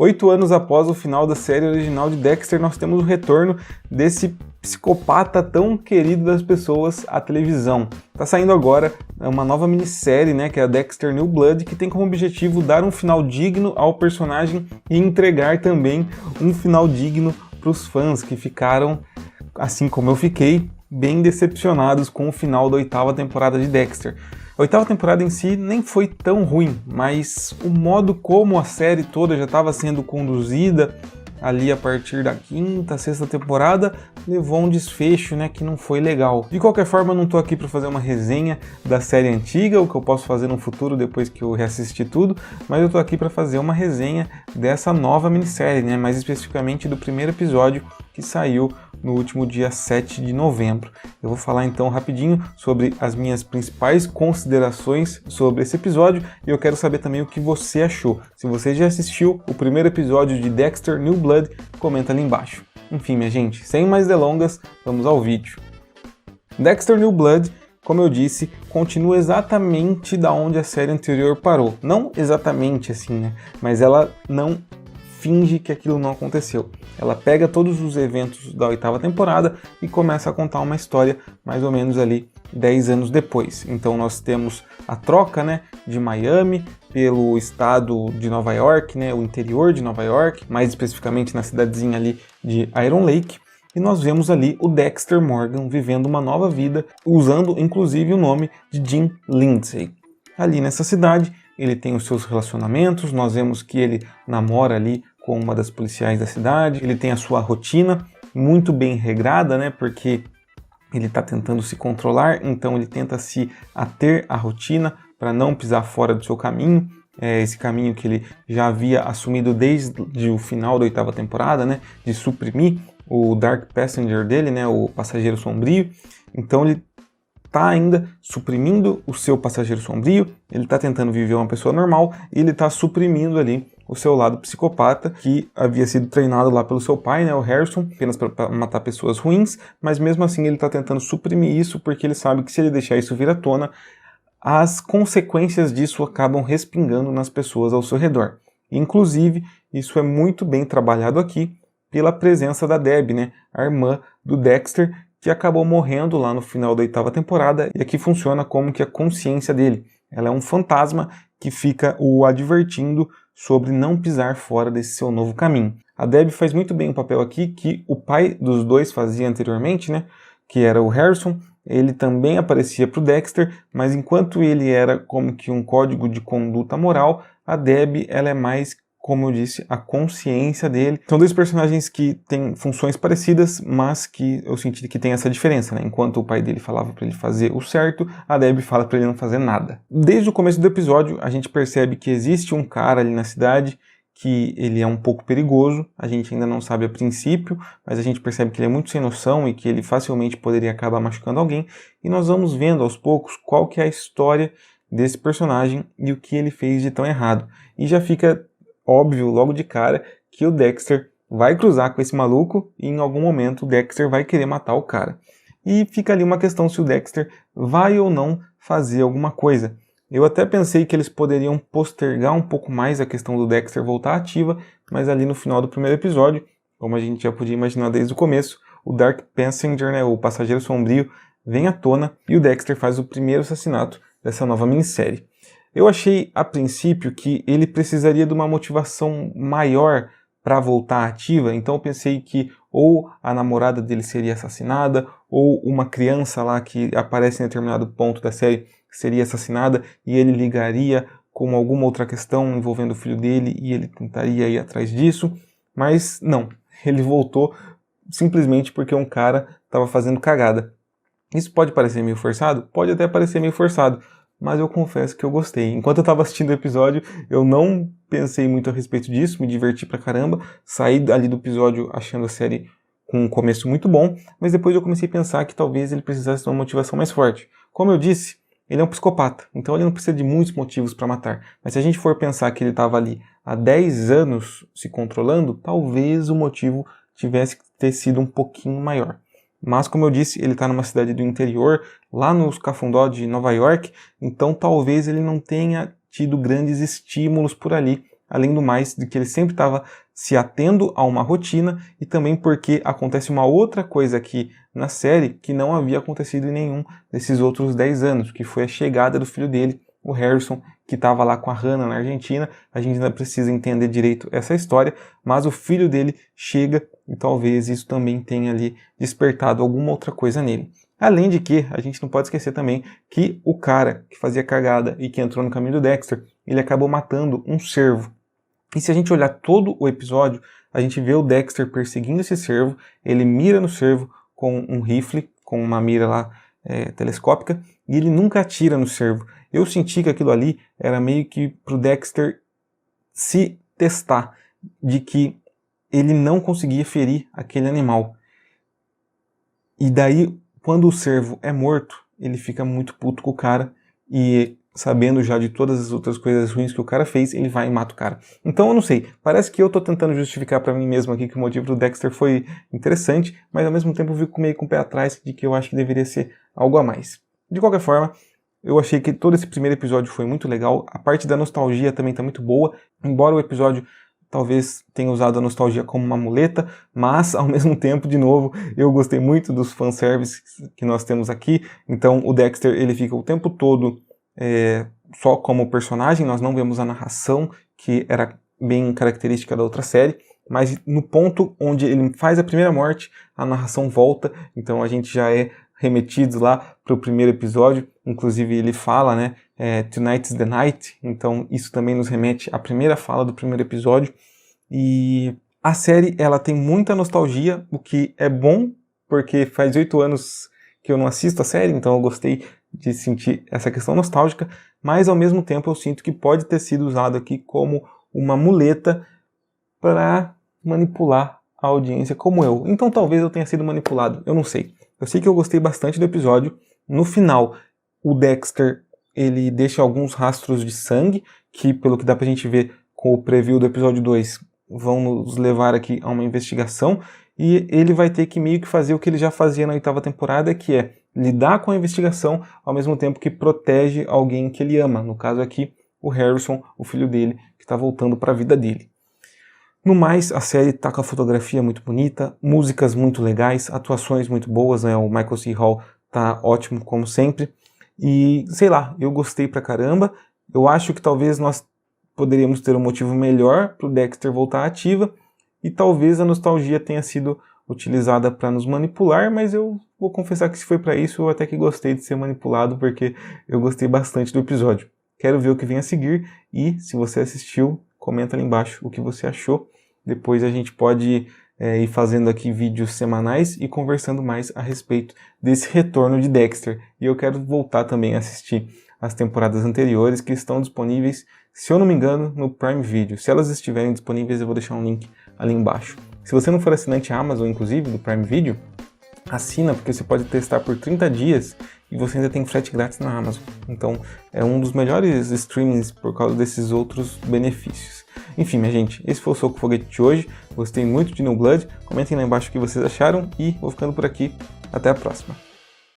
8 anos após o final da série original de Dexter, nós temos o retorno desse psicopata tão querido das pessoas à televisão. Tá saindo agora uma nova minissérie, né, que é a Dexter New Blood, que tem como objetivo dar um final digno ao personagem e entregar também um final digno para os fãs que ficaram, assim como eu fiquei, bem decepcionados com o final da 8ª temporada de Dexter. A 8ª temporada em si nem foi tão ruim, mas o modo como a série toda já estava sendo conduzida ali a partir da 5ª, 6ª temporada levou um desfecho, né, que não foi legal. De qualquer forma, eu não estou aqui para fazer uma resenha da série antiga, o que eu posso fazer no futuro depois que eu reassistir tudo, mas eu estou aqui para fazer uma resenha dessa nova minissérie, né, mais especificamente do primeiro episódio que saiu no último dia 7 de novembro. Eu vou falar então rapidinho sobre as minhas principais considerações sobre esse episódio e eu quero saber também o que você achou. Se você já assistiu o primeiro episódio de Dexter New Blood, comenta ali embaixo. Enfim, minha gente, sem mais delongas, vamos ao vídeo. Dexter New Blood, como eu disse, continua exatamente da onde a série anterior parou. Não exatamente assim, né? Mas ela não finge que aquilo não aconteceu. Ela pega todos os eventos da 8ª temporada e começa a contar uma história mais ou menos ali 10 anos depois. Então nós temos a troca, né, de Miami pelo estado de Nova York, né, o interior de Nova York, mais especificamente na cidadezinha ali de Iron Lake. E nós vemos ali o Dexter Morgan vivendo uma nova vida, usando inclusive o nome de Jim Lindsay. Ali nessa cidade, ele tem os seus relacionamentos, nós vemos que ele namora ali com uma das policiais da cidade, ele tem a sua rotina muito bem regrada, né, porque ele está tentando se controlar, então ele tenta se ater à rotina para não pisar fora do seu caminho, esse caminho que ele já havia assumido desde o final da 8ª temporada, né, de suprimir o Dark Passenger dele, né, o passageiro sombrio. Então ele está ainda suprimindo o seu passageiro sombrio, ele está tentando viver uma pessoa normal e ele está suprimindo ali o seu lado psicopata, que havia sido treinado lá pelo seu pai, né, o Harrison, apenas para matar pessoas ruins, mas mesmo assim ele está tentando suprimir isso porque ele sabe que se ele deixar isso vir à tona, as consequências disso acabam respingando nas pessoas ao seu redor. Inclusive, isso é muito bem trabalhado aqui pela presença da Debbie, né, a irmã do Dexter, que acabou morrendo lá no final da 8ª temporada, e aqui funciona como que a consciência dele. Ela é um fantasma que fica o advertindo sobre não pisar fora desse seu novo caminho. A Debbie faz muito bem o papel aqui que o pai dos dois fazia anteriormente, né, que era o Harrison. Ele também aparecia para o Dexter, mas enquanto ele era como que um código de conduta moral, a Debbie ela é mais, como eu disse, a consciência dele. São dois personagens que têm funções parecidas, mas que eu senti que tem essa diferença, né? Enquanto o pai dele falava para ele fazer o certo, a Debbie fala para ele não fazer nada. Desde o começo do episódio, a gente percebe que existe um cara ali na cidade que ele é um pouco perigoso, a gente ainda não sabe a princípio, mas a gente percebe que ele é muito sem noção e que ele facilmente poderia acabar machucando alguém, e nós vamos vendo aos poucos qual que é a história desse personagem e o que ele fez de tão errado. E já fica óbvio logo de cara que o Dexter vai cruzar com esse maluco e em algum momento o Dexter vai querer matar o cara. E fica ali uma questão se o Dexter vai ou não fazer alguma coisa. Eu até pensei que eles poderiam postergar um pouco mais a questão do Dexter voltar ativa, mas ali no final do primeiro episódio, como a gente já podia imaginar desde o começo, o Dark Passenger, né, o passageiro sombrio, vem à tona e o Dexter faz o primeiro assassinato dessa nova minissérie. Eu achei a princípio que ele precisaria de uma motivação maior para voltar ativa, então eu pensei que ou a namorada dele seria assassinada, ou uma criança lá que aparece em determinado ponto da série seria assassinada e ele ligaria com alguma outra questão envolvendo o filho dele e ele tentaria ir atrás disso, mas não, ele voltou simplesmente porque um cara estava fazendo cagada. Isso pode parecer meio forçado? Pode até parecer meio forçado, mas eu confesso que eu gostei. Enquanto eu estava assistindo o episódio, eu não pensei muito a respeito disso, me diverti pra caramba, saí ali do episódio achando a série com um começo muito bom, mas depois eu comecei a pensar que talvez ele precisasse de uma motivação mais forte. Como eu disse, ele é um psicopata, então ele não precisa de muitos motivos para matar. Mas se a gente for pensar que ele estava ali há 10 anos se controlando, talvez o motivo tivesse que ter sido um pouquinho maior. Mas, como eu disse, ele está numa cidade do interior, lá nos Cafundó de Nova York, então talvez ele não tenha tido grandes estímulos por ali além do mais, de que ele sempre estava se atendo a uma rotina e também porque acontece uma outra coisa aqui na série que não havia acontecido em nenhum desses outros 10 anos, que foi a chegada do filho dele, o Harrison, que estava lá com a Hannah na Argentina. A gente ainda precisa entender direito essa história, mas o filho dele chega e talvez isso também tenha ali despertado alguma outra coisa nele. Além de que, a gente não pode esquecer também que o cara que fazia cagada e que entrou no caminho do Dexter, ele acabou matando um cervo. E se a gente olhar todo o episódio, a gente vê o Dexter perseguindo esse cervo, ele mira no cervo com um rifle, com uma mira lá telescópica, e ele nunca atira no cervo. Eu senti que aquilo ali era meio que pro Dexter se testar, de que ele não conseguia ferir aquele animal. E daí, quando o cervo é morto, ele fica muito puto com o cara e, sabendo já de todas as outras coisas ruins que o cara fez, ele vai e mata o cara. Então eu não sei, parece que eu tô tentando justificar pra mim mesmo aqui que o motivo do Dexter foi interessante, mas ao mesmo tempo eu fico meio com o pé atrás de que eu acho que deveria ser algo a mais. De qualquer forma, eu achei que todo esse primeiro episódio foi muito legal, a parte da nostalgia também tá muito boa, embora o episódio talvez tenha usado a nostalgia como uma muleta, mas ao mesmo tempo, de novo, eu gostei muito dos fanservices que nós temos aqui. Então o Dexter, ele fica o tempo todo só como personagem, nós não vemos a narração, que era bem característica da outra série, mas no ponto onde ele faz a primeira morte, a narração volta, então a gente já é remetido lá para o primeiro episódio. Inclusive ele fala, né, Tonight's the Night, então isso também nos remete à primeira fala do primeiro episódio. E a série, ela tem muita nostalgia, o que é bom, porque faz 8 anos que eu não assisto a série, então eu gostei de sentir essa questão nostálgica, mas ao mesmo tempo eu sinto que pode ter sido usado aqui como uma muleta para manipular a audiência como eu. Então talvez eu tenha sido manipulado, eu não sei. Eu sei que eu gostei bastante do episódio. No final, o Dexter, ele deixa alguns rastros de sangue, que pelo que dá pra gente ver com o preview do episódio 2, vão nos levar aqui a uma investigação, e ele vai ter que meio que fazer o que ele já fazia na 8ª temporada, que é lidar com a investigação ao mesmo tempo que protege alguém que ele ama. No caso aqui, o Harrison, o filho dele, que está voltando para a vida dele. No mais, a série tá com a fotografia muito bonita, músicas muito legais, atuações muito boas, né? O Michael C. Hall tá ótimo como sempre. E, sei lá, eu gostei pra caramba. Eu acho que talvez nós poderíamos ter um motivo melhor pro Dexter voltar à ativa, e talvez a nostalgia tenha sido utilizada para nos manipular, mas eu vou confessar que se foi para isso, eu até que gostei de ser manipulado, porque eu gostei bastante do episódio. Quero ver o que vem a seguir, e se você assistiu, comenta ali embaixo o que você achou. Depois a gente pode ir fazendo aqui vídeos semanais e conversando mais a respeito desse retorno de Dexter. E eu quero voltar também a assistir as temporadas anteriores, que estão disponíveis, se eu não me engano, no Prime Video. Se elas estiverem disponíveis, eu vou deixar um link ali embaixo. Se você não for assinante Amazon, inclusive, do Prime Video, assina, porque você pode testar por 30 dias e você ainda tem frete grátis na Amazon. Então, é um dos melhores streamings por causa desses outros benefícios. Enfim, minha gente, esse foi o Soco Foguete de hoje. Gostei muito de New Blood. Comentem lá embaixo o que vocês acharam e vou ficando por aqui. Até a próxima.